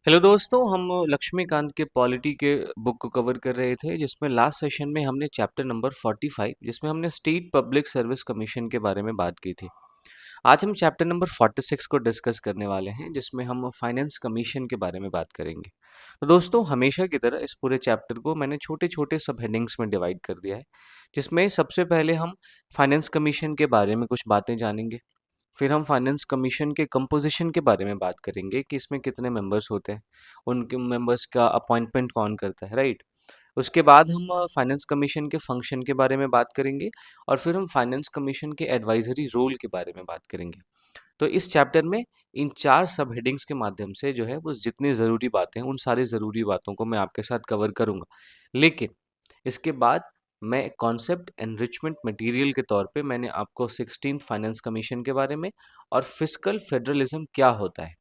Hello दोस्तों, हम लक्ष्मीकांत के पॉलिटी के बुक को कवर कर रहे थे जिसमें लास्ट सेशन में हमने चैप्टर नंबर 45 जिसमें हमने स्टेट पब्लिक सर्विस कमीशन के बारे में बात की थी। आज हम चैप्टर नंबर 46 को डिस्कस करने वाले हैं जिसमें हम फाइनेंस कमीशन के बारे में बात करेंगे। तो दोस्तों, हमेशा की तरह इस पूरे चैप्टर को मैंने छोटे छोटे सब हेडिंग्स में डिवाइड कर दिया है, जिसमें सबसे पहले हम फाइनेंस कमीशन के बारे में कुछ बातें जानेंगे। फिर हम फाइनेंस कमीशन के कंपोजिशन के बारे में बात करेंगे कि इसमें कितने मेंबर्स होते हैं, उनके मेंबर्स का अपॉइंटमेंट कौन करता है, राइट। उसके बाद हम फाइनेंस कमीशन के फंक्शन के बारे में बात करेंगे और फिर हम फाइनेंस कमीशन के एडवाइजरी रोल के बारे में बात करेंगे। तो इस चैप्टर में इन चार सब हेडिंग्स के माध्यम से जो है वो जितनी ज़रूरी बातें हैं उन सारी ज़रूरी बातों को मैं आपके साथ कवर करूँगा। लेकिन इसके बाद मैं कॉन्सेप्ट एनरिचमेंट मटेरियल के तौर पे मैंने आपको 16th फाइनेंस कमीशन के बारे में और फिस्कल फेडरलिज्म क्या होता है,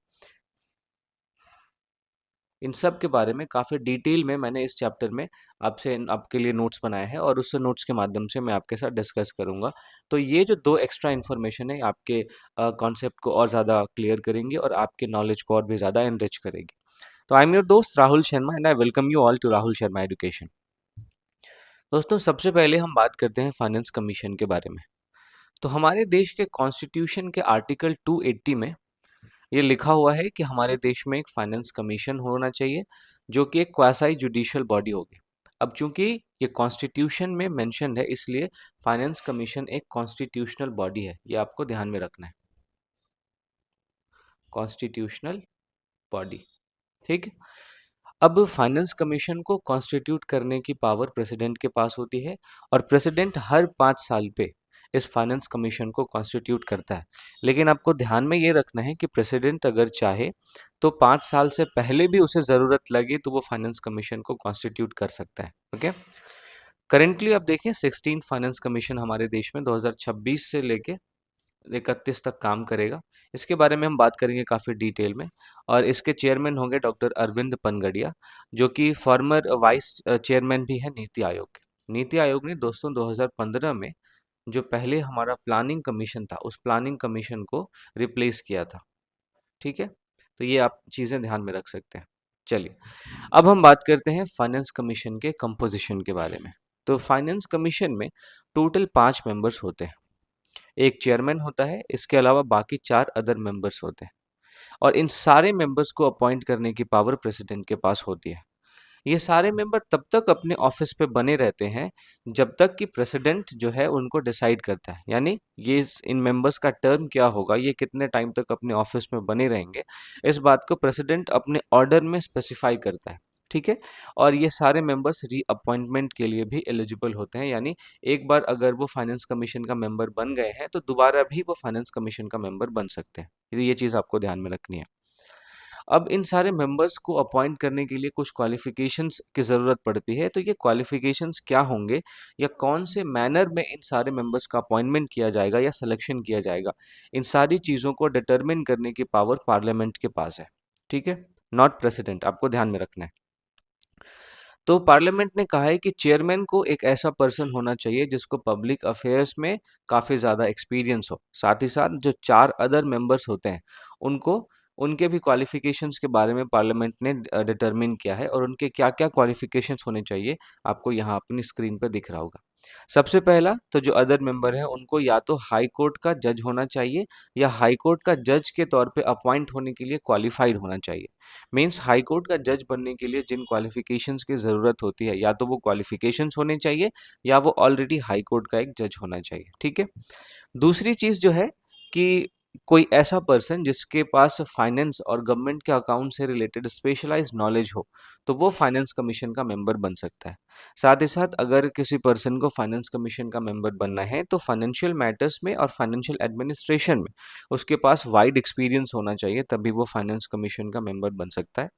इन सब के बारे में काफ़ी डिटेल में मैंने इस चैप्टर में आपसे आपके लिए नोट्स बनाए हैं और उस नोट्स के माध्यम से मैं आपके साथ डिस्कस करूंगा। तो ये जो दो एक्स्ट्रा इन्फॉर्मेशन है आपके कॉन्सेप्ट को और ज़्यादा क्लियर करेंगे और आपके नॉलेज को और भी ज़्यादा एनरिच करेगी। तो आई एम योर दोस्त Rahul Sharma and I welcome you all to Rahul Sharma education. दोस्तों, सबसे पहले हम बात करते हैं फाइनेंस कमीशन के बारे में। तो हमारे देश के कॉन्स्टिट्यूशन के आर्टिकल 280 में ये लिखा हुआ है कि हमारे देश में एक फाइनेंस कमीशन होना चाहिए जो कि एक क्वासाई जुडिशियल बॉडी होगी। अब चूंकि ये कॉन्स्टिट्यूशन में मेंशन है इसलिए फाइनेंस कमीशन एक कॉन्स्टिट्यूशनल बॉडी है, ये आपको ध्यान में रखना है। कॉन्स्टिट्यूशनल बॉडी, ठीक है। अब फाइनेंस कमीशन को कॉन्स्टिट्यूट करने की पावर प्रेसिडेंट के पास होती है और प्रेसिडेंट हर 5 साल पे इस फाइनेंस कमीशन को कॉन्स्टिट्यूट करता है। लेकिन आपको ध्यान में ये रखना है कि प्रेसिडेंट अगर चाहे तो 5 साल से पहले भी उसे ज़रूरत लगे तो वो फाइनेंस कमीशन को कॉन्स्टिट्यूट कर सकता है। ओके। करेंटली आप देखें 16 फाइनेंस कमीशन हमारे देश में 2026 से लेके 31 तक काम करेगा। इसके बारे में हम बात करेंगे काफ़ी डिटेल में। और इसके चेयरमैन होंगे डॉक्टर अरविंद पनगड़िया, जो कि फॉर्मर वाइस चेयरमैन भी है नीति आयोग के। नीति आयोग ने दोस्तों 2015 में जो पहले हमारा प्लानिंग कमीशन था उस प्लानिंग कमीशन को रिप्लेस किया था, ठीक है। तो ये आप चीज़ें ध्यान में रख सकते हैं। चलिए, अब हम बात करते हैं फाइनेंस कमीशन के कंपोजिशन के बारे में। तो फाइनेंस कमीशन में टोटल 5 मेंबर्स होते हैं। एक चेयरमैन होता है, इसके अलावा बाकी 4 अदर मेंबर्स होते हैं और इन सारे मेंबर्स को अपॉइंट करने की पावर प्रेसिडेंट के पास होती है। ये सारे मेंबर तब तक अपने ऑफिस पे बने रहते हैं जब तक कि प्रेसिडेंट जो है उनको डिसाइड करता है, यानी इन मेंबर्स का टर्म क्या होगा, ये कितने टाइम तक अपने ऑफिस में बने रहेंगे, इस बात को प्रेसिडेंट अपने ऑर्डर में स्पेसिफाई करता है, ठीक है। और ये सारे मेंबर्स रीअपॉइंटमेंट के लिए भी एलिजिबल होते हैं, यानी एक बार अगर वो फाइनेंस कमीशन का मेंबर बन गए हैं तो दोबारा भी वो फाइनेंस कमीशन का मेंबर बन सकते हैं। ये चीज़ आपको ध्यान में रखनी है। अब इन सारे मेंबर्स को अपॉइंट करने के लिए कुछ क्वालिफिकेशंस की ज़रूरत पड़ती है। तो ये क्वालिफिकेशंस क्या होंगे या कौन से मैनर में इन सारे मेंबर्स का अपॉइंटमेंट किया जाएगा या सिलेक्शन किया जाएगा, इन सारी चीज़ों को डिटरमिन करने की पावर पार्लियामेंट के पास है, ठीक है, नॉट प्रेसिडेंट। आपको ध्यान में रखना है। तो पार्लियामेंट ने कहा है कि चेयरमैन को एक ऐसा पर्सन होना चाहिए जिसको पब्लिक अफेयर्स में काफ़ी ज़्यादा एक्सपीरियंस हो। साथ ही साथ जो 4 अदर मेंबर्स होते हैं उनको उनके भी क्वालिफिकेशंस के बारे में पार्लियामेंट ने डिटरमिन किया है और उनके क्या-क्या क्वालिफिकेशंस होने चाहिए आपको यहाँ अपनी स्क्रीन पर दिख रहा होगा। सबसे पहला तो जो अदर मेंबर है उनको या तो हाई कोर्ट का जज होना चाहिए या हाई कोर्ट का जज के तौर पे अपॉइंट होने के लिए क्वालिफाइड होना चाहिए। मीन्स हाई कोर्ट का जज बनने के लिए जिन क्वालिफिकेशंस की ज़रूरत होती है या तो वो क्वालिफिकेशंस होने चाहिए या वो ऑलरेडी हाई कोर्ट का एक जज होना चाहिए, ठीक है। दूसरी चीज़ जो है कि कोई ऐसा पर्सन जिसके पास फाइनेंस और गवर्नमेंट के अकाउंट से रिलेटेड स्पेशलाइज्ड नॉलेज हो तो वो फाइनेंस कमीशन का मेंबर बन सकता है। साथ ही साथ अगर किसी पर्सन को फाइनेंस कमीशन का मेंबर बनना है तो फाइनेंशियल मैटर्स में और फाइनेंशियल एडमिनिस्ट्रेशन में उसके पास वाइड एक्सपीरियंस होना चाहिए, तभी वो फाइनेंस कमीशन का मेंबर बन सकता है।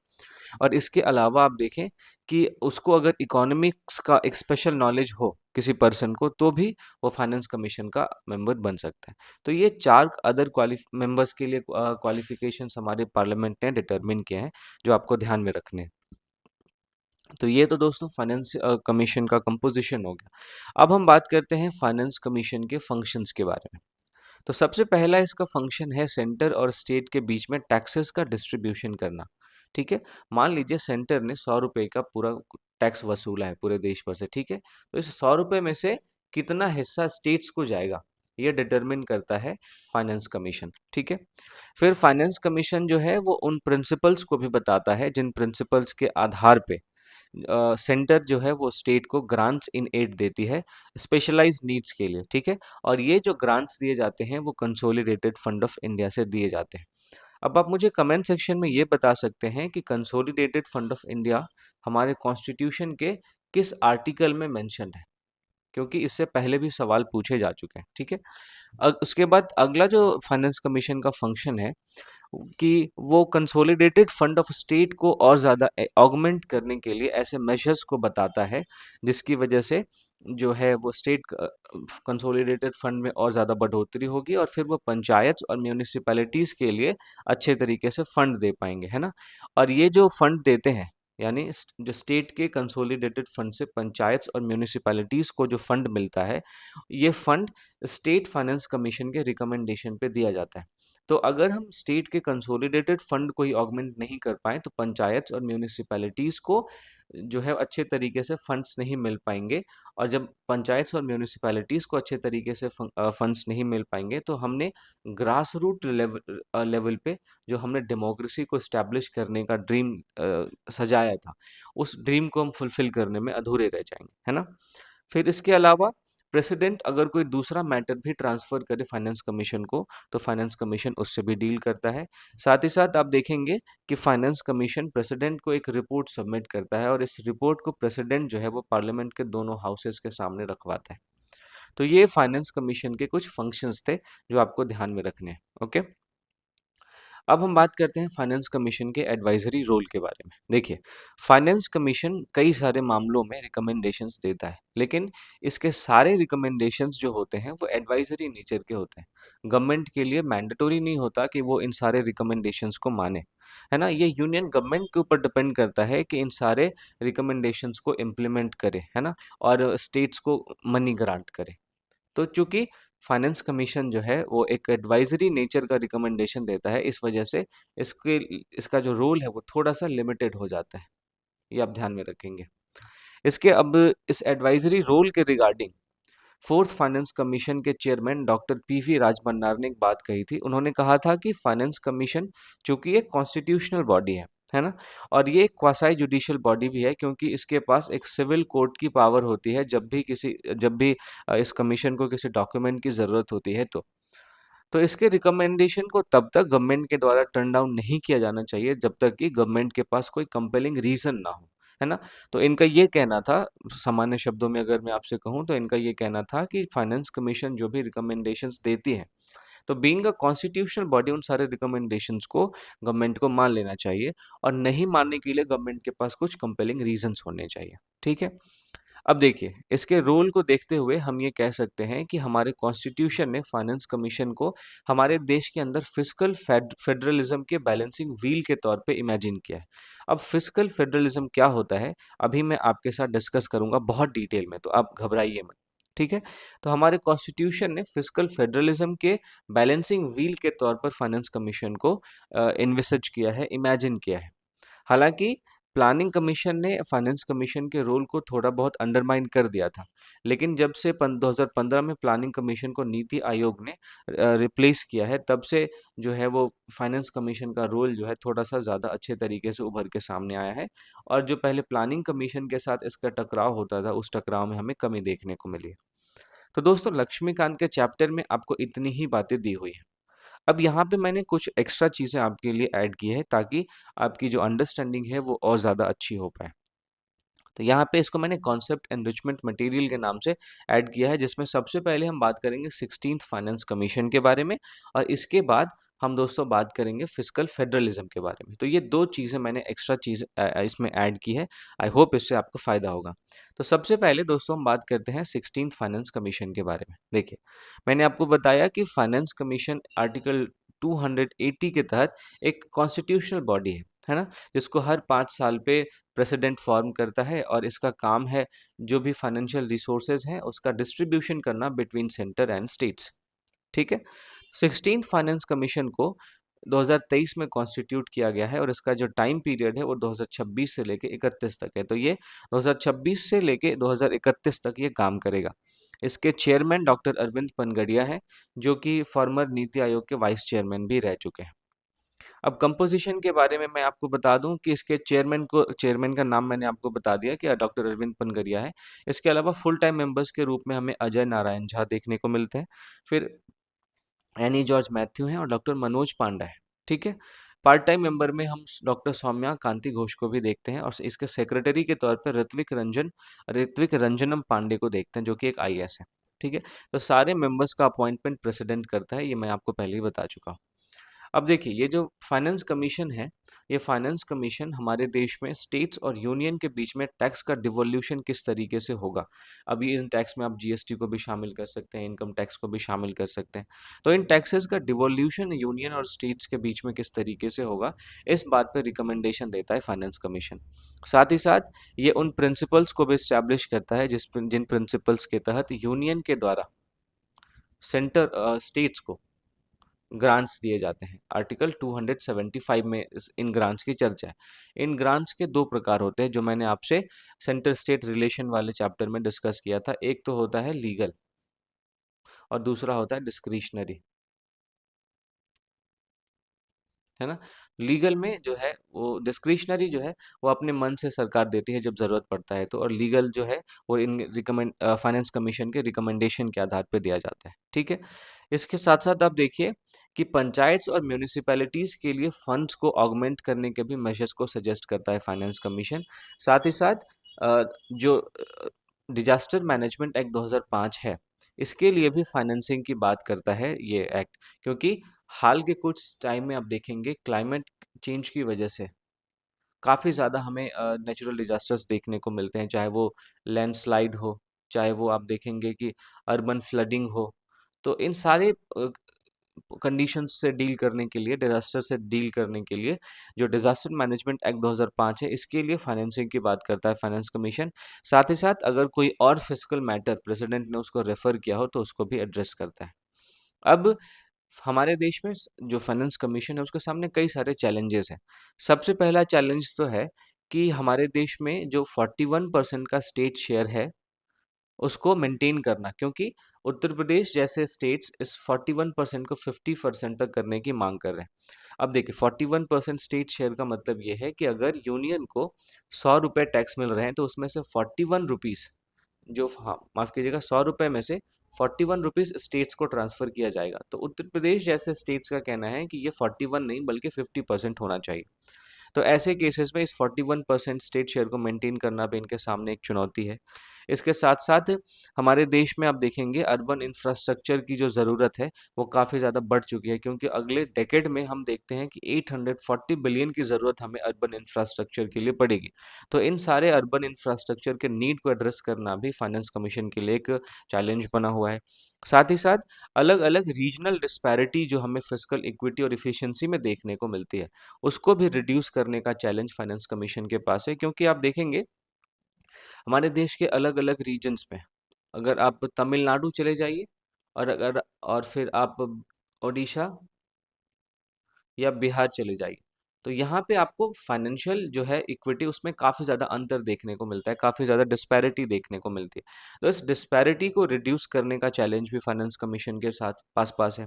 और इसके अलावा आप देखें कि उसको अगर इकोनॉमिक्स का एक स्पेशल नॉलेज हो किसी पर्सन को तो भी वो फाइनेंस कमीशन का मेंबर बन सकता है। तो ये 4 अदर मेंबर्स के लिए क्वालिफिकेशंस हमारे पार्लियामेंट ने डिटरमिन किए हैं जो आपको ध्यान में रखने हैं। तो ये तो दोस्तों फाइनेंस कमीशन का कंपोजिशन हो गया। अब हम बात करते हैं फाइनेंस कमीशन के फंक्शंस के बारे में। तो सबसे पहला इसका फंक्शन है सेंटर और स्टेट के बीच में टैक्सेस का डिस्ट्रीब्यूशन करना। ठीक है, मान लीजिए सेंटर ने 100 रुपए का पूरा टैक्स वसूला है पूरे देश भर से। ठीक है, तो इस 100 रुपए में से कितना हिस्सा स्टेट्स को जाएगा, ये डिटरमिन करता है फाइनेंस कमीशन। ठीक है, फिर फाइनेंस कमीशन जो है वो उन प्रिंसिपल्स को भी बताता है जिन प्रिंसिपल्स के आधार पे सेंटर जो है वो स्टेट को ग्रांट्स इन एड देती है स्पेशलाइज्ड नीड्स के लिए। ठीक है, और ये जो ग्रांट्स दिए जाते हैं वो कंसोलिडेटेड फंड ऑफ इंडिया से दिए जाते हैं। अब आप मुझे कमेंट सेक्शन में ये बता सकते हैं कि कंसोलिडेटेड फंड ऑफ इंडिया हमारे कॉन्स्टिट्यूशन के किस आर्टिकल में मेंशन्ड है, क्योंकि इससे पहले भी सवाल पूछे जा चुके हैं। ठीक है, उसके बाद अगला जो फाइनेंस कमीशन का फंक्शन है कि वो कंसोलिडेटेड फंड ऑफ स्टेट को और ज़्यादा ऑगमेंट करने के लिए ऐसे मेजर्स को बताता है जिसकी वजह से जो है वो स्टेट कंसोलिडेटेड फंड में और ज़्यादा बढ़ोतरी होगी और फिर वो पंचायत और म्यूनिसिपैलिटीज़ के लिए अच्छे तरीके से फंड दे पाएंगे, है ना। और ये जो फंड देते हैं, यानी जो स्टेट के कंसोलिडेटेड फंड से पंचायत और म्यूनिसिपैलिटीज़ को जो फंड मिलता है, ये फंड स्टेट फाइनेंस कमीशन के रिकमेंडेशन पे दिया जाता है। तो अगर हम स्टेट के कंसोलिडेटेड फंड को ही ऑगमेंट नहीं कर पाए तो पंचायत और म्यूनिसिपैलिटीज़ को जो है अच्छे तरीके से फंड्स नहीं मिल पाएंगे। और जब पंचायत और म्यूनिसिपैलिटीज़ को अच्छे तरीके से फंड्स नहीं मिल पाएंगे तो हमने ग्रास रूट लेवल पे जो हमने डेमोक्रेसी को इस्टेब्लिश करने का ड्रीम सजाया था, उस ड्रीम को हम फुलफिल करने में अधूरे रह जाएंगे, है ना। फिर इसके अलावा प्रेसिडेंट अगर कोई दूसरा मैटर भी ट्रांसफर करे फाइनेंस कमीशन को तो फाइनेंस कमीशन उससे भी डील करता है। साथ ही साथ आप देखेंगे कि फाइनेंस कमीशन प्रेसिडेंट को एक रिपोर्ट सबमिट करता है और इस रिपोर्ट को प्रेसिडेंट जो है वो पार्लियामेंट के दोनों हाउसेस के सामने रखवाता है। तो ये फाइनेंस कमीशन के कुछ फंक्शंस थे जो आपको ध्यान में रखने हैं। ओके, अब हम बात करते हैं फाइनेंस कमीशन के एडवाइजरी रोल के बारे में। देखिए, फाइनेंस कमीशन कई सारे मामलों में रिकमेंडेशंस देता है, लेकिन इसके सारे रिकमेंडेशंस जो होते हैं वो एडवाइजरी नेचर के होते हैं। गवर्नमेंट के लिए मैंडेटरी नहीं होता कि वो इन सारे रिकमेंडेशंस को माने, है ना। ये यूनियन गवर्नमेंट के ऊपर डिपेंड करता है कि इन सारे रिकमेंडेशंस को इम्प्लीमेंट करे, है ना, और स्टेट्स को मनी ग्रांट करे। तो चूंकि फाइनेंस कमीशन जो है वो एक एडवाइजरी नेचर का रिकमेंडेशन देता है, इस वजह से इसके इसका जो रोल है वो थोड़ा सा लिमिटेड हो जाता है, ये आप ध्यान में रखेंगे। इसके अब इस एडवाइजरी रोल के रिगार्डिंग फोर्थ फाइनेंस कमीशन के चेयरमैन डॉक्टर पीवी राजभंडार ने एक बात कही थी। उन्होंने कहा था कि फाइनेंस कमीशन चूंकि एक कॉन्स्टिट्यूशनल बॉडी है ना, और ये एक क्वासाई जुडिशियल बॉडी भी है क्योंकि इसके पास एक सिविल कोर्ट की पावर होती है जब भी इस कमीशन को किसी डॉक्यूमेंट की ज़रूरत होती है तो इसके रिकमेंडेशन को तब तक गवर्नमेंट के द्वारा टर्न डाउन नहीं किया जाना चाहिए जब तक कि गवर्नमेंट के पास कोई कंपेलिंग रीजन ना हो, है ना। तो इनका ये कहना था, सामान्य शब्दों में अगर मैं आपसे कहूँ तो इनका ये कहना था कि फाइनेंस कमीशन जो भी रिकमेंडेशंस देती है तो बीइंग अ कॉन्स्टिट्यूशनल बॉडी उन सारे रिकमेंडेशंस को गवर्नमेंट को मान लेना चाहिए और नहीं मानने के लिए गवर्नमेंट के पास कुछ कंपेलिंग रीजंस होने चाहिए। ठीक है, अब देखिए इसके रोल को देखते हुए हम ये कह सकते हैं कि हमारे कॉन्स्टिट्यूशन ने फाइनेंस कमीशन को हमारे देश के अंदर फिस्कल फेडरलिज्म के बैलेंसिंग व्हील के तौर पे इमेजिन किया है। अब फिस्कल फेडरलिज्म क्या होता है अभी मैं आपके साथ डिस्कस करूंगा बहुत डिटेल में, तो आप घबराइए मत। ठीक है, तो हमारे कॉन्स्टिट्यूशन ने फिस्कल फेडरलिज्म के बैलेंसिंग व्हील के तौर पर फाइनेंस कमीशन को इन्विसेज किया है, इमेजिन किया है। हालांकि प्लानिंग कमीशन ने फाइनेंस कमीशन के रोल को थोड़ा बहुत अंडरमाइन कर दिया था, लेकिन जब से 2015 में प्लानिंग कमीशन को नीति आयोग ने रिप्लेस किया है तब से जो है वो फाइनेंस कमीशन का रोल जो है थोड़ा सा ज़्यादा अच्छे तरीके से उभर के सामने आया है। और जो पहले प्लानिंग कमीशन के साथ इसका टकराव होता था उस टकराव में हमें कमी देखने को मिली है। तो दोस्तों लक्ष्मीकांत के चैप्टर में आपको इतनी ही बातें दी हुई है। अब यहाँ पे मैंने कुछ एक्स्ट्रा चीज़ें आपके लिए ऐड की है ताकि आपकी जो अंडरस्टैंडिंग है वो और ज़्यादा अच्छी हो पाए। तो यहाँ पे इसको मैंने कॉन्सेप्ट एनरिचमेंट मटेरियल के नाम से ऐड किया है, जिसमें सबसे पहले हम बात करेंगे 16th फाइनेंस कमीशन के बारे में और इसके बाद हम दोस्तों बात करेंगे फिस्कल फेडरलिज्म के बारे में। तो ये दो चीज़ें मैंने एक्स्ट्रा चीज़ इसमें ऐड की है। आई होप इससे आपको फ़ायदा होगा। तो सबसे पहले दोस्तों हम बात करते हैं 16th फाइनेंस कमीशन के बारे में। देखिए, मैंने आपको बताया कि फाइनेंस कमीशन आर्टिकल 280 के तहत एक कॉन्स्टिट्यूशनल बॉडी है ना, जिसको हर 5 साल पे प्रेसिडेंट फॉर्म करता है और इसका काम है जो भी फाइनेंशियल रिसोर्सेज हैं उसका डिस्ट्रीब्यूशन करना बिटवीन सेंटर एंड स्टेट्स। ठीक है, 16th फाइनेंस कमीशन को 2023 में कॉन्स्टिट्यूट किया गया है और इसका जो टाइम पीरियड है वो 2026 से लेके 31 तक है। तो ये 2026 से लेके 2031 तक ये काम करेगा। इसके चेयरमैन डॉक्टर अरविंद पनगड़िया हैं, जो कि फॉर्मर नीति आयोग के वाइस चेयरमैन भी रह चुके हैं। अब कंपोजिशन के बारे में मैं आपको बता दूं कि इसके चेयरमैन का नाम मैंने आपको बता दिया कि डॉक्टर अरविंद पनगरिया है। इसके अलावा फुल टाइम मेंबर्स के रूप में हमें अजय नारायण झा देखने को मिलते हैं, फिर एनी जॉर्ज मैथ्यू हैं और डॉक्टर मनोज पांडा है। ठीक है। पार्ट टाइम मेंबर में हम डॉक्टर सौम्या कांति घोष को भी देखते हैं और इसके सेक्रेटरी के तौर पर ऋत्विक रंजनम पांडे को देखते हैं, जो कि एक आईएएस है। ठीक है। तो सारे मेंबर्स का अपॉइंटमेंट प्रेसिडेंट करता है, ये मैं आपको पहले ही बता चुका हूँ। अब देखिए, ये जो फाइनेंस कमीशन है, ये फाइनेंस कमीशन हमारे देश में स्टेट्स और यूनियन के बीच में टैक्स का डिवोल्यूशन किस तरीके से होगा। अभी इन टैक्स में आप जीएसटी को भी शामिल कर सकते हैं, इनकम टैक्स को भी शामिल कर सकते हैं। तो इन टैक्सेस का डिवोल्यूशन यूनियन और स्टेट्स के बीच में किस तरीके से होगा, इस बात पर रिकमेंडेशन देता है फाइनेंस कमीशन। साथ ही साथ ये उन प्रिंसिपल्स को भी इस्टेब्लिश करता है जिन प्रिंसिपल्स के तहत यूनियन के द्वारा स्टेट्स को ग्रांट्स दिए जाते हैं। आर्टिकल 275 में इन ग्रांट्स की चर्चा है। इन ग्रांट्स के दो प्रकार होते हैं, जो मैंने आपसे सेंटर स्टेट रिलेशन वाले चैप्टर में डिस्कस किया था। एक तो होता है लीगल और दूसरा होता है डिस्क्रिशनरी, है ना। लीगल में जो है वो डिस्क्रिशनरी जो है वो अपने मन से सरकार देती है जब जरूरत पड़ता है तो, और लीगल जो है वो इन फाइनेंस कमीशन के रिकमेंडेशन के आधार पर दिया जाता है। ठीक है। इसके साथ साथ आप देखिए कि पंचायत और म्यूनिसिपैलिटीज के लिए फंड्स को ऑगमेंट करने के भी मेजर्स को सजेस्ट करता है फाइनेंस कमीशन। साथ ही साथ जो डिजास्टर मैनेजमेंट एक्ट 2005 है, इसके लिए भी फाइनेंसिंग की बात करता है ये एक्ट, क्योंकि हाल के कुछ टाइम में आप देखेंगे क्लाइमेट चेंज की वजह से काफ़ी ज़्यादा हमें नेचुरल डिजास्टर्स देखने को मिलते हैं, चाहे वो लैंडस्लाइड हो, चाहे वो आप देखेंगे कि अर्बन फ्लडिंग हो। तो इन सारे कंडीशंस से डील करने के लिए, डिजास्टर से डील करने के लिए जो डिजास्टर मैनेजमेंट एक्ट 2005 है, इसके लिए फाइनेंसिंग की बात करता है फाइनेंस कमीशन। साथ ही साथ अगर कोई और फिजिकल मैटर प्रेसिडेंट ने उसको रेफर किया हो तो उसको भी एड्रेस करता है। अब हमारे देश में जो फाइनेंस कमीशन है उसके सामने कई सारे चैलेंजेस हैं। सबसे पहला चैलेंज तो है कि हमारे देश में जो 41% का स्टेट शेयर है उसको मेंटेन करना, क्योंकि उत्तर प्रदेश जैसे स्टेट्स इस 41% को 50% तक करने की मांग कर रहे हैं। अब देखिए 41% स्टेट शेयर का मतलब ये है कि अगर यूनियन को 100 रुपये टैक्स मिल रहे हैं तो उसमें से 41 रुपीज़ जो, हाँ माफ़ कीजिएगा, 100 रुपये में से 41 रुपीज़ स्टेट्स को ट्रांसफ़र किया जाएगा। तो उत्तर प्रदेश जैसे स्टेट्स का कहना है कि ये 41 नहीं बल्कि 50% होना चाहिए। तो ऐसे केसेस में इस 41% स्टेट शेयर को मेंटेन करना भी इनके सामने एक चुनौती है। इसके साथ साथ हमारे देश में आप देखेंगे अर्बन इंफ्रास्ट्रक्चर की जो ज़रूरत है वो काफ़ी ज़्यादा बढ़ चुकी है, क्योंकि अगले डेकेड में हम देखते हैं कि 840 बिलियन की ज़रूरत हमें अर्बन इंफ्रास्ट्रक्चर के लिए पड़ेगी। तो इन सारे अर्बन इंफ्रास्ट्रक्चर के नीड को एड्रेस करना भी फाइनेंस कमीशन के लिए एक चैलेंज बना हुआ है। साथ ही साथ अलग अलग रीजनल डिस्पैरिटी जो हमें फिजिकल इक्विटी और इफ़िशिएंसी में देखने को मिलती है, उसको भी रिड्यूस करने का चैलेंज फाइनेंस कमीशन के पास है। क्योंकि आप देखेंगे हमारे देश के अलग अलग रीजन्स में, अगर आप तमिलनाडु चले जाइए और फिर आप ओडिशा या बिहार चले जाइए, तो यहाँ पे आपको फाइनेंशियल जो है इक्विटी उसमें काफ़ी ज़्यादा अंतर देखने को मिलता है, काफ़ी ज़्यादा डिस्पैरिटी देखने को मिलती है। तो इस डिस्पैरिटी को रिड्यूस करने का चैलेंज भी फाइनेंस कमीशन के साथ पास है।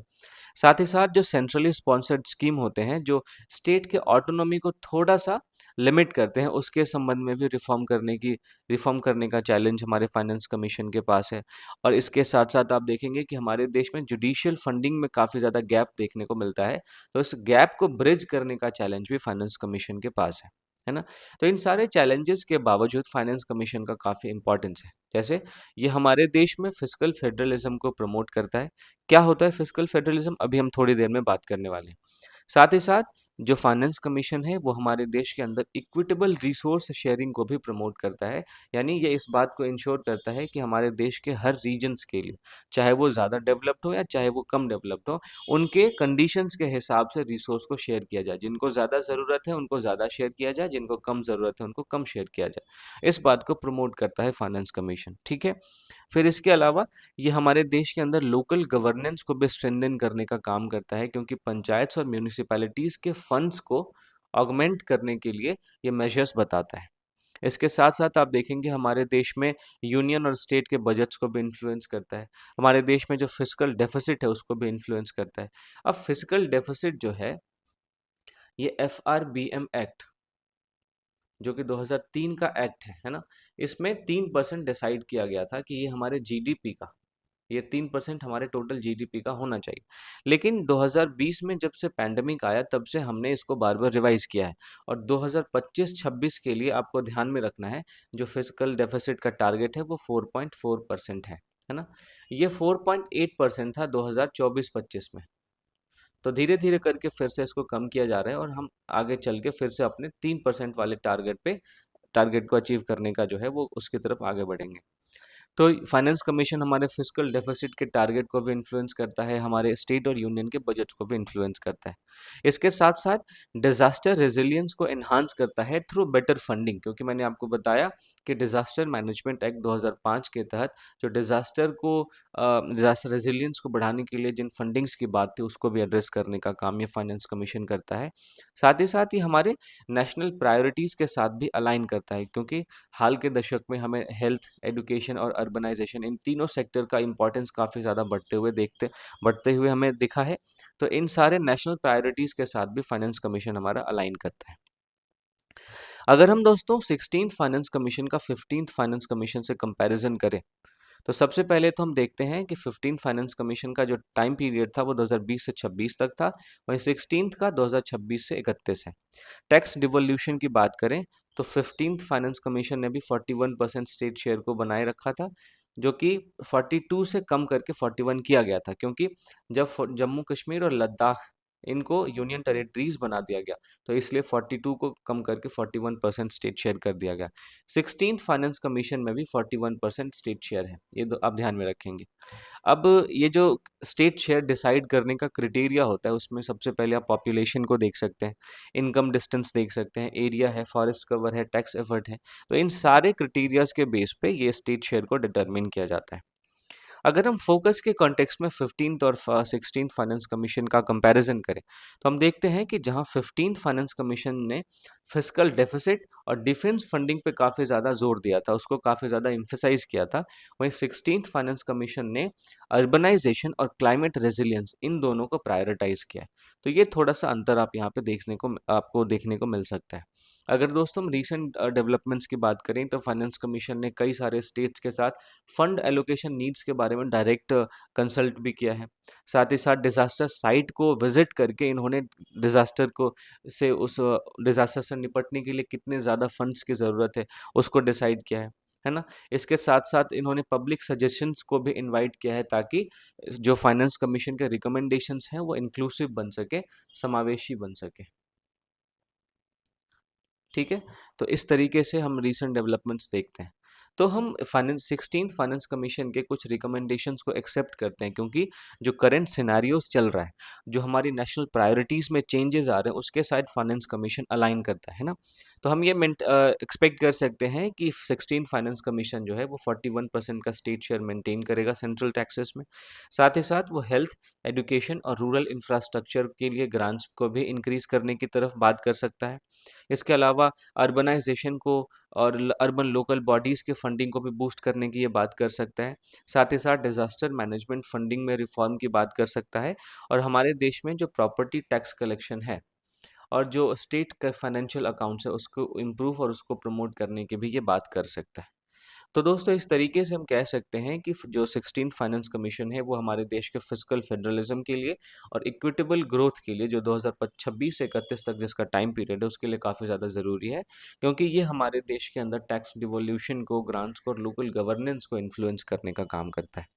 साथ ही साथ जो सेंट्रली स्पॉन्सर्ड स्कीम होते हैं, जो स्टेट के ऑटोनॉमी को थोड़ा सा लिमिट करते हैं, उसके संबंध में भी रिफॉर्म करने का चैलेंज हमारे फाइनेंस कमीशन के पास है। और इसके साथ साथ आप देखेंगे कि हमारे देश में जुडिशियल फंडिंग में काफ़ी ज़्यादा गैप देखने को मिलता है, तो इस गैप को ब्रिज करने का चैलेंज भी फाइनेंस कमीशन के पास है ना। तो इन सारे चैलेंजेस के बावजूद फाइनेंस कमीशन का काफ़ी इंपॉर्टेंस है। जैसे ये हमारे देश में फिजिकल फेडरलिज्म को प्रमोट करता है। क्या होता है फिजिकल फेडरलिज्म, अभी हम थोड़ी देर में बात करने वाले हैं। साथ ही साथ जो फाइनेंस कमीशन है वो हमारे देश के अंदर इक्विटेबल रिसोर्स शेयरिंग को भी प्रमोट करता है। यानी ये इस बात को इंश्योर करता है कि हमारे देश के हर रीजन्स के लिए, चाहे वो ज़्यादा डेवलप्ड हो या चाहे वो कम डेवलप्ड हो, उनके कंडीशंस के हिसाब से रिसोर्स को शेयर किया जाए। जिनको ज़्यादा ज़रूरत है उनको ज़्यादा शेयर किया जाए, जिनको कम ज़रूरत है उनको कम शेयर किया जाए। इस बात को प्रमोट करता है फाइनेंस कमीशन, ठीक है। फिर इसके अलावा ये हमारे देश के अंदर लोकल गवर्नेंस को भी स्ट्रेंथन करने का काम करता है, क्योंकि पंचायत और म्यूनिसिपैलिटीज़ के फंड्स को ऑगमेंट करने के लिए ये मेजर्स बताता है। इसके साथ साथ आप देखेंगे हमारे देश में यूनियन और स्टेट के बजट्स को भी इन्फ्लुएंस करता है। हमारे देश में जो फिजिकल डेफिसिट है उसको भी इन्फ्लुएंस करता है। अब फिजिकल डेफिसिट जो है ये FRBM एक्ट, जो कि 2003 का एक्ट है ना, इसमें 3% डिसाइड किया गया था कि ये हमारे जीडीपी का, ये 3% हमारे टोटल जीडीपी का होना चाहिए। लेकिन 2020 में जब से पैंडेमिक आया तब से हमने इसको बार बार रिवाइज किया है, और 2025-26 के लिए आपको ध्यान में रखना है जो फिजिकल डेफिसिट का टारगेट है वो 4.4% है ना। ये 4.8% था 2024-25 में। तो धीरे धीरे करके फिर से इसको कम किया जा रहा है, और हम आगे चल के फिर से अपने 3% वाले टारगेट को अचीव करने का जो है वो उसकी तरफ आगे बढ़ेंगे। तो फाइनेंस कमीशन हमारे फिजिकल डेफिसिट के टारगेट को भी इन्फ्लुएंस करता है, हमारे स्टेट और यूनियन के बजट को भी इन्फ्लुएंस करता है। इसके साथ साथ डिजास्टर रेजिलियंस को एनहांस करता है थ्रू बेटर फंडिंग, क्योंकि मैंने आपको बताया कि डिजास्टर मैनेजमेंट एक्ट 2005 के तहत जो डिजास्टर रेजिलियंस को बढ़ाने के लिए जिन फंडिंग्स की बात थी उसको भी एड्रेस करने का काम ये फाइनेंस कमीशन करता है। साथ ही साथ ये हमारे नेशनल प्रायोरिटीज़ के साथ भी अलाइन करता है, क्योंकि हाल के दशक में हमें हेल्थ, एजुकेशन और अर्बनाइजेशन, इन तीनों सेक्टर का इंपॉर्टेंस काफ़ी ज़्यादा बढ़ते हुए हमें दिखा है। तो इन सारे नेशनल प्रायोरिटीज़ के साथ भी फाइनेंस कमीशन हमारा अलाइन करता है। अगर हम दोस्तों 16th फाइनेंस कमीशन का 15th फाइनेंस कमीशन से कंपैरिजन करें, तो सबसे पहले तो हम देखते हैं कि 15th फाइनेंस कमीशन का जो टाइम पीरियड था वो 2020 से 26 तक था, वहीं 16th का 2026 से 31 है। टैक्स डिवोल्यूशन की बात करें तो 15th फाइनेंस कमीशन ने भी 41% स्टेट शेयर को बनाए रखा था, जो कि 42 से कम करके 41 किया गया था, क्योंकि जब जम्मू कश्मीर और लद्दाख इनको यूनियन टेरिटरीज बना दिया गया, तो इसलिए 42 को कम करके 41% स्टेट शेयर कर दिया गया। 16th फाइनेंस कमीशन में भी 41% स्टेट शेयर है, ये दो आप ध्यान में रखेंगे। अब ये जो स्टेट शेयर डिसाइड करने का क्राइटेरिया होता है उसमें सबसे पहले आप पॉपुलेशन को देख सकते हैं, इनकम डिस्टेंस देख सकते हैं, एरिया है, फॉरेस्ट कवर है, टैक्स एफर्ट है। तो इन सारे क्राइटेरियाज के बेस पे ये स्टेट शेयर को डिटरमिन किया जाता है। अगर हम फोकस के कॉन्टेक्स्ट में 15th और 16th फाइनेंस कमीशन का कंपैरिजन करें, तो हम देखते हैं कि जहां 15th फाइनेंस कमीशन ने फिजिकल डेफिसिट और डिफेंस फंडिंग पे काफ़ी ज़्यादा जोर दिया था, उसको काफ़ी ज़्यादा इम्फेसाइज किया था, वहीं 16th फाइनेंस कमीशन ने अर्बनाइजेशन और क्लाइमेट रेजिलियंस इन दोनों को प्रायोरिटाइज किया है। तो ये थोड़ा सा अंतर आप यहाँ पे आपको देखने को मिल सकता है। अगर दोस्तों हम रीसेंट डेवलपमेंट्स की बात करें तो फाइनेंस कमीशन ने कई सारे स्टेट्स के साथ फंड एलोकेशन नीड्स के बारे में डायरेक्ट कंसल्ट भी किया है। साथ ही साथ डिज़ास्टर साइट को विजिट करके इन्होंने डिज़ास्टर को से उस डिज़ास्टर से निपटने के लिए कितने ज़्यादा फंड्स की ज़रूरत है उसको डिसाइड किया है ना। इसके साथ साथ इन्होंने पब्लिक सजेशंस को भी इनवाइट किया है, ताकि जो फाइनेंस कमीशन के रिकमेंडेशंस हैं वो इंक्लूसिव बन सके, समावेशी बन सके। ठीक है, तो इस तरीके से हम रीसेंट डेवलपमेंट्स देखते हैं। तो हम फाइनेंस 16th फाइनेंस कमीशन के कुछ रिकमेंडेशंस को एक्सेप्ट करते हैं, क्योंकि जो करंट सिनेरियोस चल रहा है, जो हमारी नेशनल प्रायोरिटीज़ में चेंजेस आ रहे हैं उसके साथ फाइनेंस कमीशन अलाइन करता है ना। तो हम ये एक्सपेक्ट कर सकते हैं कि 16th फाइनेंस कमीशन जो है वो 41% का स्टेट शेयर मेंटेन करेगा सेंट्रल टैक्सेस में। साथ ही साथ वो हेल्थ, एजुकेशन और रूरल इंफ्रास्ट्रक्चर के लिए ग्रांट्स को भी इंक्रीज करने की तरफ बात कर सकता है। इसके अलावा अर्बनाइजेशन को और अर्बन लोकल बॉडीज़ के फंडिंग को भी बूस्ट करने की ये बात कर सकता है। साथ ही साथ डिज़ास्टर मैनेजमेंट फंडिंग में रिफॉर्म की बात कर सकता है, और हमारे देश में जो प्रॉपर्टी टैक्स कलेक्शन है और जो स्टेट का फाइनेंशियल अकाउंट्स है उसको इम्प्रूव और उसको प्रमोट करने की भी ये बात कर सकता है। तो दोस्तों इस तरीके से हम कह सकते हैं कि जो 16th फाइनेंस कमीशन है वो हमारे देश के फिजिकल फेडरलिज्म के लिए और इक्विटेबल ग्रोथ के लिए, जो 2026 से 31 तक जिसका टाइम पीरियड है, उसके लिए काफ़ी ज़्यादा ज़रूरी है, क्योंकि ये हमारे देश के अंदर टैक्स डिवोल्यूशन को, ग्रांट्स को और लोकल गवर्नेंस को इन्फ्लुएंस करने का काम करता है।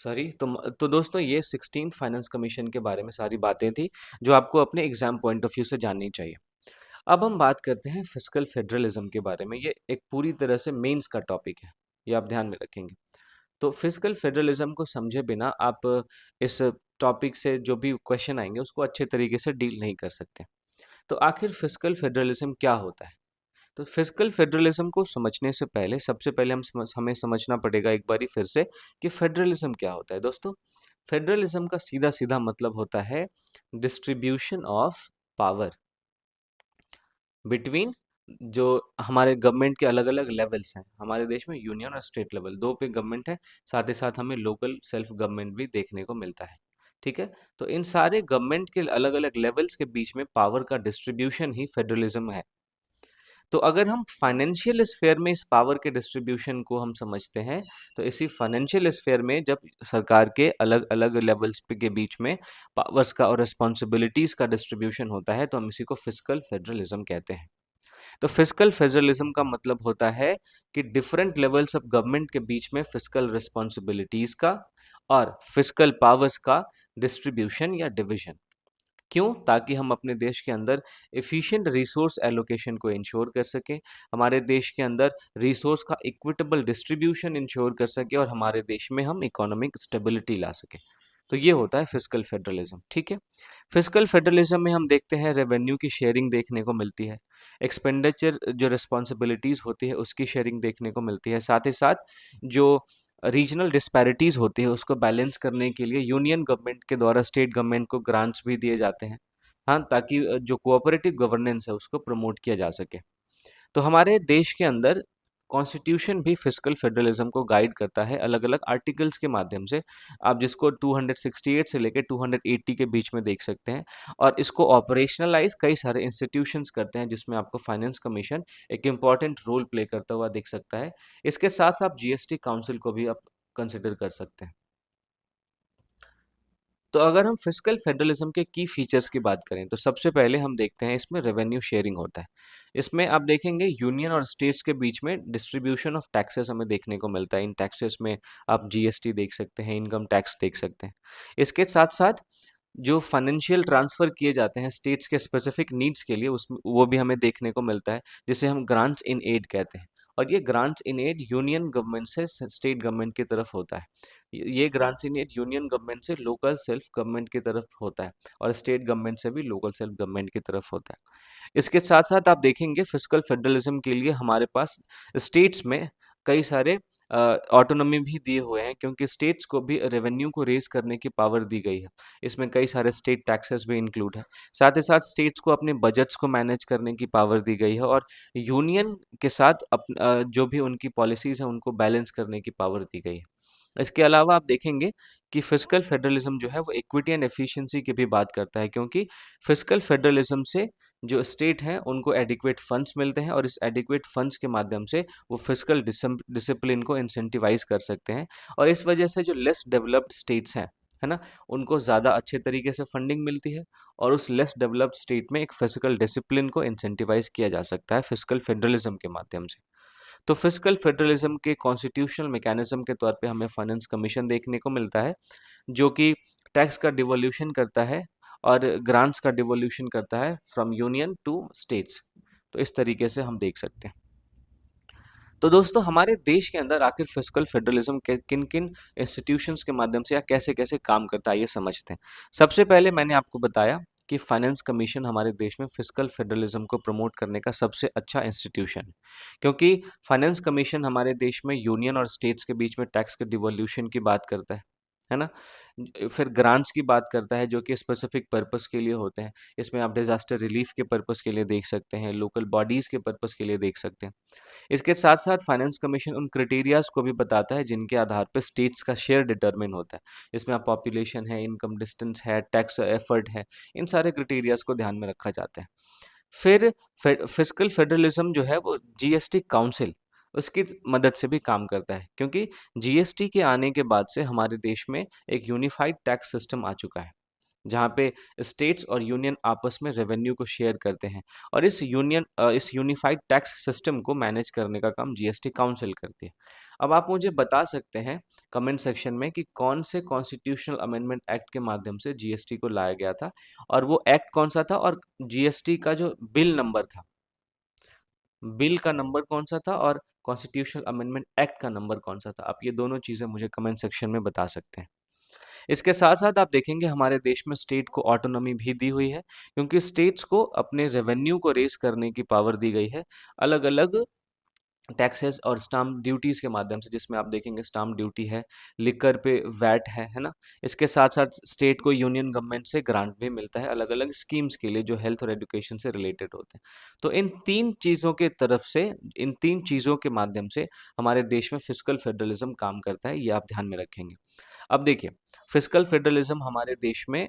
सॉरी, तो दोस्तों ये 16th फाइनेंस कमीशन के बारे में सारी बातें थी जो आपको अपने एग्जाम पॉइंट ऑफ व्यू से जाननी चाहिए। अब हम बात करते हैं फिस्कल फेडरलिज्म के बारे में। ये एक पूरी तरह से मेंस का टॉपिक है, ये आप ध्यान में रखेंगे। तो फिस्कल फेडरलिज्म को समझे बिना आप इस टॉपिक से जो भी क्वेश्चन आएंगे उसको अच्छे तरीके से डील नहीं कर सकते। तो आखिर फिस्कल फेडरलिज्म क्या होता है? तो फिस्कल फेडरलिज्म को समझने से पहले सबसे पहले हमें समझना पड़ेगा एक बारी फिर से कि फेडरलिज्म क्या होता है दोस्तों। फेडरलिज्म का सीधा सीधा मतलब होता है डिस्ट्रीब्यूशन ऑफ पावर बिटवीन जो हमारे गवर्नमेंट के अलग अलग लेवल्स हैं। हमारे देश में यूनियन और स्टेट लेवल दो पे गवर्नमेंट है, साथ ही साथ हमें लोकल सेल्फ गवर्नमेंट भी देखने को मिलता है। ठीक है, तो इन सारे गवर्नमेंट के अलग अलग लेवल्स के बीच में पावर का डिस्ट्रीब्यूशन ही फेडरलिज्म है। तो अगर हम फाइनेंशियल स्फेयर में इस पावर के डिस्ट्रीब्यूशन को हम समझते हैं, तो इसी फाइनेंशियल स्फेयर में जब सरकार के अलग अलग लेवल्स के बीच में पावर्स का और रिस्पॉन्सिबिलिटीज का डिस्ट्रीब्यूशन होता है, तो हम इसी को फिस्कल फेडरलिज्म कहते हैं। तो फिस्कल फेडरलिज्म का मतलब होता है कि डिफरेंट लेवल्स ऑफ गवर्नमेंट के बीच में फिस्कल रिस्पॉन्सिबिलिटीज का और फिस्कल पावर्स का डिस्ट्रीब्यूशन या डिवीजन। क्यों? ताकि हम अपने देश के अंदर एफिशिएंट रिसोर्स एलोकेशन को इंश्योर कर सकें, हमारे देश के अंदर रिसोर्स का इक्विटेबल डिस्ट्रीब्यूशन इंश्योर कर सकें और हमारे देश में हम इकोनॉमिक स्टेबिलिटी ला सकें। तो ये होता है फिस्कल फेडरलिज्म। ठीक है, फिस्कल फेडरलिज्म में हम देखते हैं रेवेन्यू की शेयरिंग देखने को मिलती है, एक्सपेंडिचर जो रिस्पॉन्सिबिलिटीज होती है उसकी शेयरिंग देखने को मिलती है, साथ ही साथ जो रीजनल डिस्पैरिटीज होती है उसको बैलेंस करने के लिए यूनियन गवर्नमेंट के द्वारा स्टेट गवर्नमेंट को ग्रांट्स भी दिए जाते हैं। हाँ, ताकि जो कोऑपरेटिव गवर्नेंस है उसको प्रमोट किया जा सके। तो हमारे देश के अंदर कॉन्स्टिट्यूशन भी फिस्कल फेडरलिज्म को गाइड करता है अलग अलग आर्टिकल्स के माध्यम से। आप जिसको 268 से लेकर 280 के बीच में देख सकते हैं, और इसको ऑपरेशनलाइज कई सारे इंस्टीट्यूशंस करते हैं जिसमें आपको फाइनेंस कमीशन एक इम्पॉर्टेंट रोल प्ले करता हुआ दिख सकता है। इसके साथ साथ जीएसटी काउंसिल को भी आप कंसिडर कर सकते हैं। तो अगर हम फिस्कल फेडरलिज्म के की फीचर्स की बात करें तो सबसे पहले हम देखते हैं इसमें रेवेन्यू शेयरिंग होता है। इसमें आप देखेंगे यूनियन और स्टेट्स के बीच में डिस्ट्रीब्यूशन ऑफ टैक्सेस हमें देखने को मिलता है। इन टैक्सेस में आप जीएसटी देख सकते हैं, इनकम टैक्स देख सकते हैं। इसके साथ साथ जो फाइनेंशियल ट्रांसफर किए जाते हैं स्टेट्स के स्पेसिफिक नीड्स के लिए उसमें वो भी हमें देखने को मिलता है, जिसे हम ग्रांट्स इन एड कहते हैं। और ये grants in aid union government से स्टेट गवर्नमेंट की तरफ होता है। ये grants in aid union government से लोकल सेल्फ गवर्नमेंट की तरफ होता है और स्टेट गवर्नमेंट से भी लोकल सेल्फ गवर्नमेंट की तरफ होता है। इसके साथ साथ आप देखेंगे फिस्कल फेडरलिज्म के लिए हमारे पास स्टेट्स में कई सारे ऑटोनॉमी भी दिए हुए हैं, क्योंकि स्टेट्स को भी रेवेन्यू को रेज करने की पावर दी गई है। इसमें कई सारे स्टेट टैक्सेस भी इंक्लूड है। साथ ही साथ स्टेट्स को अपने बजट्स को मैनेज करने की पावर दी गई है और यूनियन के साथ जो भी उनकी पॉलिसीज हैं उनको बैलेंस करने की पावर दी गई है। इसके अलावा आप देखेंगे कि फिस्कल फेडरलिज्म जो है वो इक्विटी एंड एफिशिएंसी की भी बात करता है, क्योंकि फिस्कल फेडरलिज्म से जो स्टेट हैं उनको एडिक्वेट फंड्स मिलते हैं और इस एडिक्वेट फंड्स के माध्यम से वो फिस्कल डिसिप्लिन को इंसेंटिवाइज कर सकते हैं। और इस वजह से जो लेस डेवलप्ड स्टेट्स हैं, है ना, उनको ज़्यादा अच्छे तरीके से फंडिंग मिलती है और उस लेस डेवलप्ड स्टेट में एक फिजिकल डिसिप्लिन को इंसेंटिवाइज किया जा सकता है फिस्कल फेडरलिज्म के माध्यम से। तो फिस्कल फेडरलिज्म के कॉन्स्टिट्यूशनल मैकेनिज्म के तौर पे हमें फाइनेंस कमीशन देखने को मिलता है, जो कि टैक्स का डिवोल्यूशन करता है और ग्रांट्स का डिवोल्यूशन करता है फ्रॉम यूनियन टू स्टेट्स। तो इस तरीके से हम देख सकते हैं। तो दोस्तों हमारे देश के अंदर आखिर फिस्कल फेडरलिज्म के किन किन इंस्टीट्यूशंस के माध्यम से या कैसे कैसे काम करता है ये समझते हैं। सबसे पहले मैंने आपको बताया कि फाइनेंस कमीशन हमारे देश में फिस्कल फेडरलिज्म को प्रमोट करने का सबसे अच्छा इंस्टीट्यूशन है, क्योंकि फाइनेंस कमीशन हमारे देश में यूनियन और स्टेट्स के बीच में टैक्स के डिवोल्यूशन की बात करता है ना। फिर ग्रांट्स की बात करता है जो कि स्पेसिफिक पर्पस के लिए होते हैं। इसमें आप डिजास्टर रिलीफ के पर्पस के लिए देख सकते हैं, लोकल बॉडीज के पर्पस के लिए देख सकते हैं। इसके साथ साथ फाइनेंस कमीशन उन क्राइटेरियाज को भी बताता है जिनके आधार पर स्टेट्स का शेयर डिटरमिन होता है। इसमें आप पॉपुलेशन है, इनकम डिस्टेंस है, टैक्स एफर्ट है, इन सारे क्राइटेरियाज को ध्यान में रखा जाता है। फिर फिस्कल फेडरलिज्म जो है वो जीएसटी काउंसिल उसकी मदद से भी काम करता है, क्योंकि जीएसटी के आने के बाद से हमारे देश में एक यूनिफाइड टैक्स सिस्टम आ चुका है। जहाँ पे स्टेट्स और यूनियन आपस में रेवेन्यू को शेयर करते हैं, और इस यूनिफाइड टैक्स सिस्टम को मैनेज करने का काम जीएसटी काउंसिल करती है। अब आप मुझे बता सकते हैं कमेंट सेक्शन में कि कौन से कॉन्स्टिट्यूशनल अमेंडमेंट एक्ट के माध्यम से जीएसटी को लाया गया था, और वो एक्ट कौन सा था, और जीएसटी का जो बिल नंबर था, बिल का नंबर कौन सा था, और कॉन्स्टिट्यूशनल अमेंडमेंट एक्ट का नंबर कौन सा था। आप ये दोनों चीज़ें मुझे कमेंट सेक्शन में बता सकते हैं। इसके साथ साथ आप देखेंगे हमारे देश में स्टेट को ऑटोनॉमी भी दी हुई है, क्योंकि स्टेट्स को अपने रेवेन्यू को रेज करने की पावर दी गई है अलग अलग टैक्सेस और स्टाम्प ड्यूटीज के माध्यम से, जिसमें आप देखेंगे स्टाम्प ड्यूटी है, लिकर पे वैट है ना। इसके साथ साथ स्टेट को यूनियन गवर्नमेंट से ग्रांट भी मिलता है अलग अलग स्कीम्स के लिए जो हेल्थ और एजुकेशन से रिलेटेड होते हैं। तो इन तीन चीज़ों के माध्यम से हमारे देश में फिजिकल फेडरलिज्म काम करता है, ये आप ध्यान में रखेंगे। अब देखिए, फिजिकल फेडरलिज्म हमारे देश में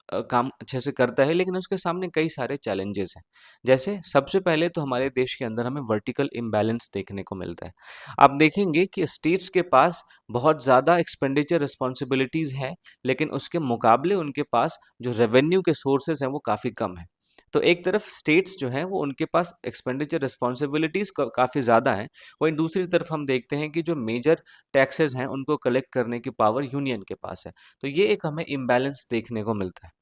काम अच्छे से करता है, लेकिन उसके सामने कई सारे चैलेंजेस हैं। जैसे सबसे पहले तो हमारे देश के अंदर हमें वर्टिकल इम्बैलेंस देखने को मिलता है। आप देखेंगे कि स्टेट्स के पास बहुत ज़्यादा एक्सपेंडिचर रिस्पॉन्सिबिलिटीज़ हैं, लेकिन उसके मुकाबले उनके पास जो रेवेन्यू के सोर्सेज हैं वो काफ़ी कम है। तो एक तरफ स्टेट्स जो हैं वो उनके पास एक्सपेंडिचर रिस्पॉन्सिबिलिटीज़ काफ़ी ज़्यादा हैं, वहीं दूसरी तरफ हम देखते हैं कि जो मेजर टैक्सेस हैं उनको कलेक्ट करने की पावर यूनियन के पास है। तो ये एक हमें इम्बैलेंस देखने को मिलता है।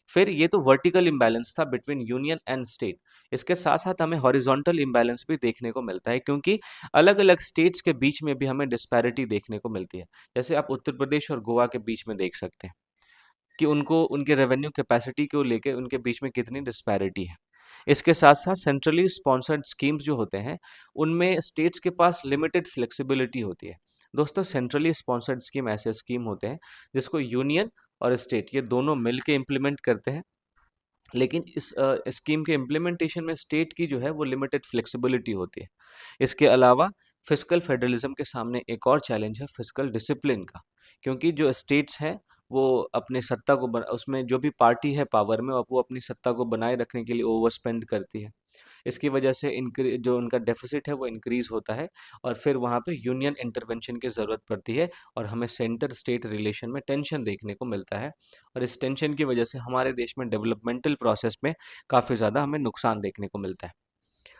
फिर ये तो वर्टिकल इम्बैलेंस था बिटवीन यूनियन एंड स्टेट। इसके साथ साथ हमें हॉरिजॉन्टल इम्बैलेंस भी देखने को मिलता है, क्योंकि अलग अलग स्टेट्स के बीच में भी हमें डिस्पैरिटी देखने को मिलती है। जैसे आप उत्तर प्रदेश और गोवा के बीच में देख सकते हैं कि उनको उनके रेवेन्यू कैपेसिटी को लेके उनके बीच में कितनी डिस्पैरिटी है। इसके साथ साथ सेंट्रली स्पॉन्सर्ड स्कीम्स जो होते हैं उनमें स्टेट्स के पास लिमिटेड फ्लेक्सिबिलिटी होती है। दोस्तों, सेंट्रली स्पॉन्सर्ड स्कीम ऐसे स्कीम होते हैं जिसको यूनियन और स्टेट ये दोनों मिलके इम्प्लीमेंट करते हैं, लेकिन इस स्कीम के इम्प्लीमेंटेशन में स्टेट की जो है वो लिमिटेड फ्लेक्सिबिलिटी होती है। इसके अलावा फिजिकल फेडरलिज्म के सामने एक और चैलेंज है फिजिकल डिसिप्लिन का, क्योंकि जो स्टेट्स हैं वो अपने सत्ता को उसमें जो भी पार्टी है पावर में वो अपनी सत्ता को बनाए रखने के लिए ओवर स्पेंड करती है। इसकी वजह से जो उनका डेफिसिट है वो इंक्रीज होता है, और फिर वहाँ पे यूनियन इंटरवेंशन की ज़रूरत पड़ती है, और हमें सेंटर स्टेट रिलेशन में टेंशन देखने को मिलता है, और इस टेंशन की वजह से हमारे देश में डेवलपमेंटल प्रोसेस में काफ़ी ज़्यादा हमें नुकसान देखने को मिलता है।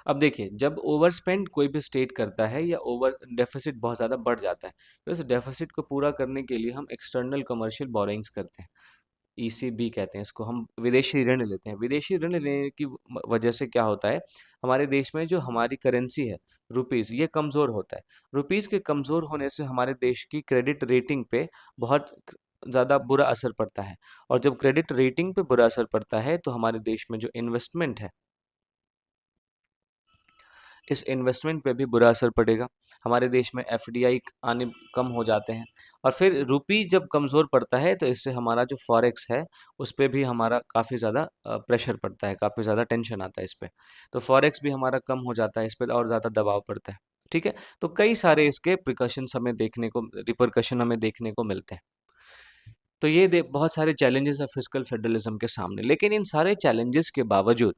अब देखिए, जब ओवर स्पेंड कोई भी स्टेट करता है या ओवर डेफिसिट बहुत ज़्यादा बढ़ जाता है, तो इस डेफिसिट को पूरा करने के लिए हम एक्सटर्नल कमर्शियल बोरिंग्स करते हैं। ईसीबी कहते हैं इसको, हम विदेशी ऋण लेते हैं। विदेशी ऋण लेने की वजह से क्या होता है, हमारे देश में जो हमारी करेंसी है रुपीज़, ये कमज़ोर होता है। रुपीज़ के कमज़ोर होने से हमारे देश की क्रेडिट रेटिंग पे बहुत ज़्यादा बुरा असर पड़ता है, और जब क्रेडिट रेटिंग पे बुरा असर पड़ता है तो हमारे देश में जो इन्वेस्टमेंट है, इस इन्वेस्टमेंट पे भी बुरा असर पड़ेगा। हमारे देश में एफडीआई आने कम हो जाते हैं, और फिर रुपी जब कमज़ोर पड़ता है तो इससे हमारा जो फॉरेक्स है उस पे भी हमारा काफ़ी ज़्यादा प्रेशर पड़ता है, काफ़ी ज़्यादा टेंशन आता है इस पे। तो फॉरेक्स भी हमारा कम हो जाता है, इस पे और ज़्यादा दबाव पड़ता है। ठीक है? तो कई सारे इसके रिपरकशन हमें देखने को मिलते हैं। तो ये बहुत सारे चैलेंजेस है फिजिकल फेडरलिज्म के सामने, लेकिन इन सारे चैलेंजेस के बावजूद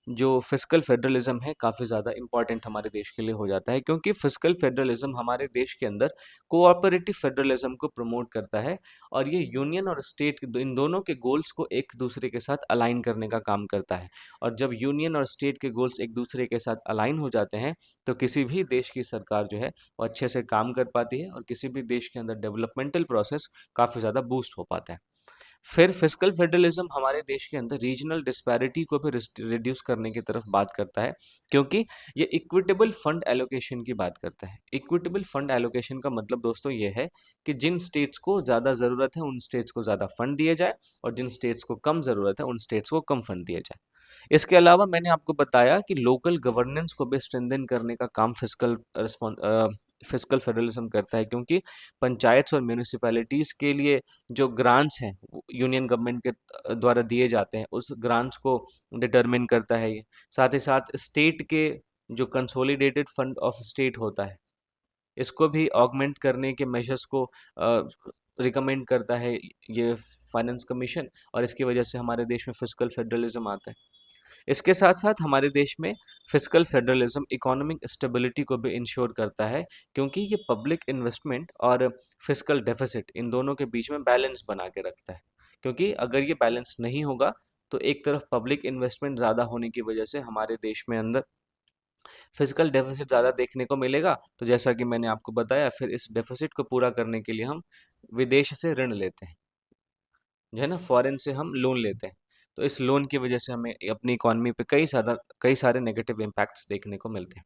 जो फिजिकल फेडरलिज्म है काफ़ी ज़्यादा इम्पॉर्टेंट हमारे देश के लिए हो जाता है, क्योंकि फिजिकल फेडरलिज्म हमारे देश के अंदर कोऑपरेटिव फेडरलिज्म को प्रमोट करता है, और ये यूनियन और स्टेट इन दोनों के गोल्स को एक दूसरे के साथ अलाइन करने का काम करता है। और जब यूनियन और स्टेट के गोल्स एक दूसरे के साथ अलाइन हो जाते हैं तो किसी भी देश की सरकार जो है वो अच्छे से काम कर पाती है, और किसी भी देश के अंदर डेवलपमेंटल प्रोसेस काफ़ी ज़्यादा बूस्ट हो पाता है। फिर फिजिकल फेडरलिज्म हमारे देश के अंदर रीजनल डिस्पैरिटी को भी रिड्यूस करने की तरफ बात करता है, क्योंकि ये इक्विटेबल फंड एलोकेशन की बात करता है। इक्विटेबल फंड एलोकेशन का मतलब दोस्तों ये है कि जिन स्टेट्स को ज़्यादा ज़रूरत है उन स्टेट्स को ज़्यादा फंड दिए जाए, और जिन स्टेट्स को कम ज़रूरत है उन स्टेट्स को कम फंड दिए जाए। इसके अलावा मैंने आपको बताया कि लोकल गवर्नेंस को भी स्ट्रेंथन करने का काम फिजिकल फेडरलिज्म करता है, क्योंकि पंचायत और म्यूनिसिपैलिटीज़ के लिए जो ग्रांट्स हैं यूनियन गवर्नमेंट के द्वारा दिए जाते हैं, उस ग्रांट्स को डिटरमिन करता है ये। साथ ही साथ स्टेट के जो कंसोलिडेटेड फंड ऑफ स्टेट होता है, इसको भी ऑगमेंट करने के मेजर्स को रिकमेंड करता है ये फाइनेंस कमीशन, और इसकी वजह से हमारे देश में फिजिकल फेडरलिज्म आता है। इसके साथ साथ हमारे देश में फिजिकल फेडरलिज्म इकोनॉमिक स्टेबिलिटी को भी इंश्योर करता है, क्योंकि ये पब्लिक इन्वेस्टमेंट और फिजिकल डेफिसिट इन दोनों के बीच में बैलेंस बना के रखता है। क्योंकि अगर ये बैलेंस नहीं होगा तो एक तरफ पब्लिक इन्वेस्टमेंट ज़्यादा होने की वजह से हमारे देश में अंदर फिजिकल डेफिसिट ज़्यादा देखने को मिलेगा। तो जैसा कि मैंने आपको बताया, फिर इस डेफिसिट को पूरा करने के लिए हम विदेश से ऋण लेते हैं, जो है ना, फॉरेन से हम लोन लेते हैं। तो इस लोन की वजह से हमें अपनी इकोनॉमी पे कई सारे नेगेटिव इम्पैक्ट्स देखने को मिलते हैं।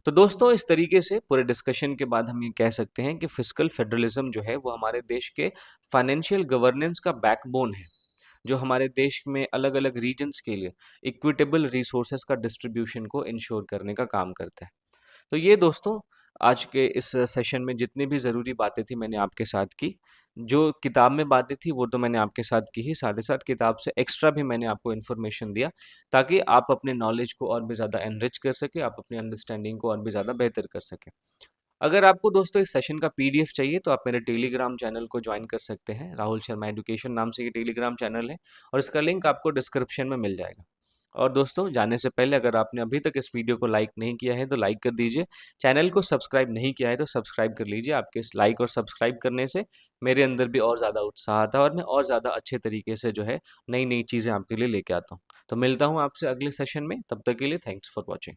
तो दोस्तों, इस तरीके से पूरे डिस्कशन के बाद हम ये कह सकते हैं कि फिस्कल फेडरलिज्म जो है वो हमारे देश के फाइनेंशियल गवर्नेंस का बैकबोन है, जो हमारे देश में अलग अलग रीजन्स के लिए इक्विटेबल रिसोर्सेज का डिस्ट्रीब्यूशन को इंश्योर करने का काम करता है। तो ये दोस्तों, आज के इस सेशन में जितनी भी ज़रूरी बातें थी मैंने आपके साथ की। जो किताब में बातें थी वो तो मैंने आपके साथ की ही, साथ ही साथ किताब से एक्स्ट्रा भी मैंने आपको इन्फॉर्मेशन दिया, ताकि आप अपने नॉलेज को और भी ज़्यादा एनरिच कर सके, आप अपनी अंडरस्टैंडिंग को और भी ज़्यादा बेहतर कर सके। अगर आपको दोस्तों इस सेशन का पीडीएफ चाहिए तो आप मेरे टेलीग्राम चैनल को ज्वाइन कर सकते हैं। राहुल शर्मा एजुकेशन नाम से ये टेलीग्राम चैनल है, और इसका लिंक आपको डिस्क्रिप्शन में मिल जाएगा। और दोस्तों, जाने से पहले अगर आपने अभी तक इस वीडियो को लाइक नहीं किया है तो लाइक कर दीजिए। चैनल को सब्सक्राइब नहीं किया है तो सब्सक्राइब कर लीजिए। आपके इस लाइक और सब्सक्राइब करने से मेरे अंदर भी और ज़्यादा उत्साह आता है, और मैं और ज़्यादा अच्छे तरीके से जो है नई नई चीज़ें आपके लिए लेके आता हूँ। तो मिलता हूँ आपसे अगले सेशन में, तब तक के लिए थैंक्स फॉर वॉचिंग।